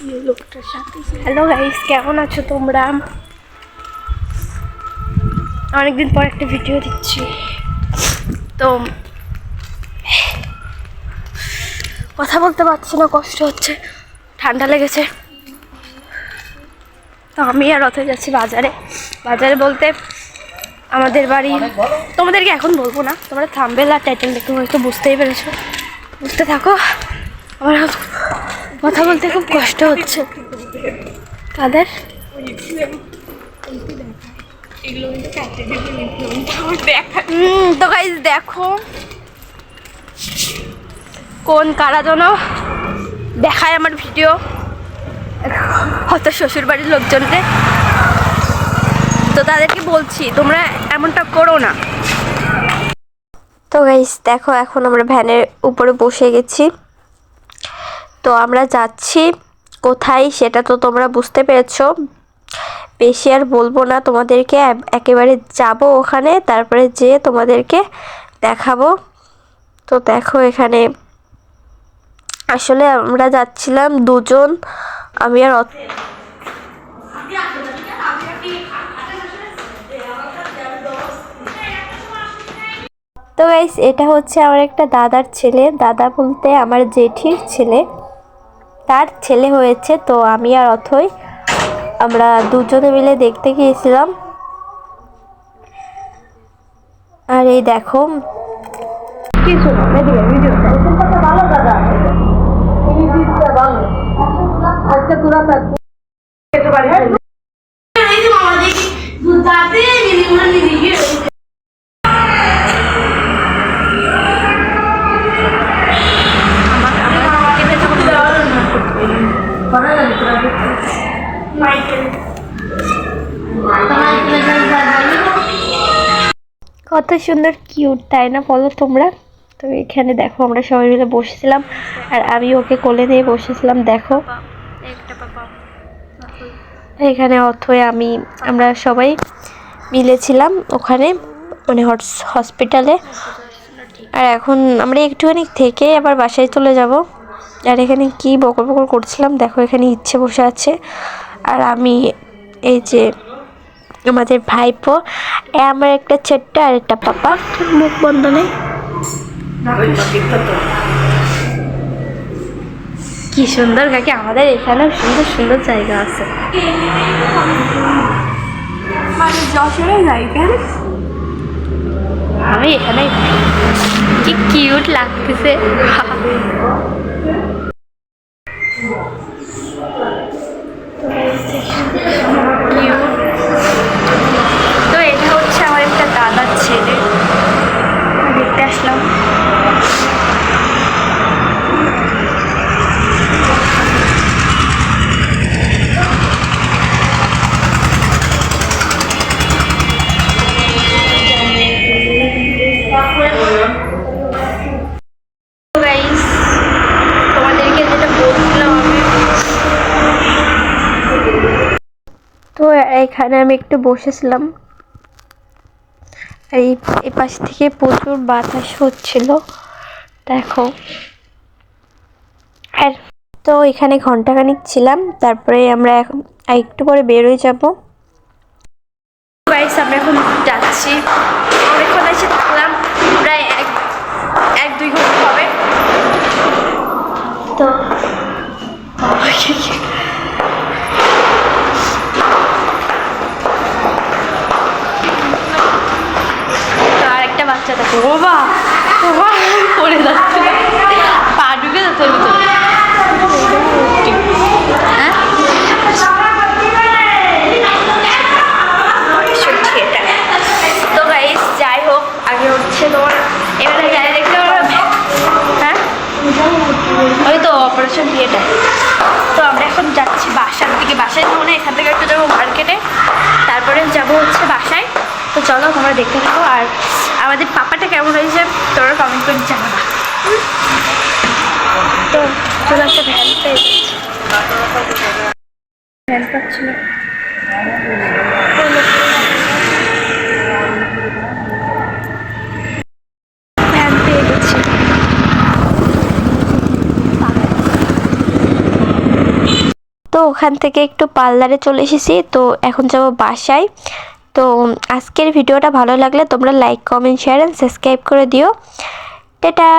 Hello guys, কেমন আছো তোমরা? অনেকদিন পর একটা ভিডিও দিচ্ছি। তো কথা বলতে পারছি না, কষ্ট হচ্ছে, ঠান্ডা লেগেছে। তো আমি আর রথে যাচ্ছি বাজারে বলতে আমাদের বাড়ি। তোমাদেরকে এখন বলবো না, তোমরা থাম্বনেল আর টাইটেল দেখে হয়তো বুঝতেই পেরেছো। বুঝতে থাকো। আমার কথা বলতে খুব কষ্ট হচ্ছে। কাদের তো গাইস দেখো কোন কারা যেন দেখায় আমার ভিডিও, হয়তো শ্বশুর বাড়ির লোকজনকে। তো তাদেরকে বলছি তোমরা এমনটা করো না। তো গাইস দেখো, এখন আমরা ভ্যানের উপরে বসে গেছি। তো আমরা যাচ্ছি কোথায় সেটা তো তোমরা বুঝতে পেরেছো। বেশি আর বলবো না তোমাদেরকে, একেবারে যাব ওখানে, তারপরে যেয়ে তোমাদেরকে দেখাবো। তো দেখো এখানে আসলে আমরা যাচ্ছিলাম দুজন, আমি আর তো গাইস এটা হচ্ছে আমার একটা দাদার ছেলে, দাদা বলতে আমার জেঠির ছেলে, তার ছেলে হয়েছে। তো আমি আর অথই আমরা দুজনে মিলে দেখতে গিয়েছিলাম। আর এই দেখো কিছু ভালো দাদা আজকে তোরা কত সুন্দর কিউট, তাই না বলো তোমরা? তো এখানে দেখো আমরা সবাই মিলে বসেছিলাম, আর আমি ওকে কোলে নিয়ে বসেছিলাম। দেখো এখানে অথয় আমরা সবাই মিলেছিলাম ওখানে, মানে হসপিটালে। আর এখন আমরা একটুখানি থেকে আবার বাসায় চলে যাব। আর এখানে কি বকর বকর করছিলাম দেখো, এখানে ইচ্ছে বসে আছে, আর আমি এই যে আমাদের ভাইপো, আমার একটা ছোট্ট আর একটা পাপা। মুখ বন্ধ নেই, কি সুন্দর কাকি, আমাদের এখানে সুন্দর সুন্দর জায়গা আছে। মানে যশোরে যাই কেন, আমি এখানে কি কিউট লাগতেছে। তো এটা হচ্ছে আমার একটা দাদার ছেলে, দেখতে আসলাম। তোমাদেরকে যেটা বলছিলাম তো এখানে আমি একটু বসেছিলাম, এই পাশ থেকে প্রচুর বাতাস হচ্ছিল দেখো। আর তো এখানে ঘন্টাখানিক ছিলাম, তারপরে আমরা এখন একটু পরে বের হয়ে যাবো। গাইস আমরা এখন যাচ্ছি, অনেকক্ষণ এসে থাকলাম, প্রায় এক দুই ঘন্টা হবে। তো আর একটা বাচ্চা দেখো, বাবা পড়ে যাচ্ছে, পা ঢুকে যাচ্ছে ভিতরে। তো গাইস যাই হোক, আগে হচ্ছে তোমার এবারে যাই দেখতে পারো। হ্যাঁ ওই তো অপারেশন থিয়েটার। তো আমরা এখন যাচ্ছি বাসার দিকে, বাসায় যাবো না, এখান থেকে একটু যাবো মার্কেটে, তারপরে যাবো হচ্ছে বাসায়। তো চলো তোমরা দেখতে থাকো, আর আমাদের পাপাটা কেমন হয়েছে তোমরা কমেন্ট করে জানাবা। তো চলো একটা ভ্যান পেয়ে যাচ্ছি, ভ্যান পাচ্ছি না। ওখান থেকে একটু পার্লারে চলে এসেছি, তো এখন যাব বাসায়। তো আজকের ভিডিওটা ভালো লাগলে তোমরা like, comment, share and subscribe করে দিও। টাটা।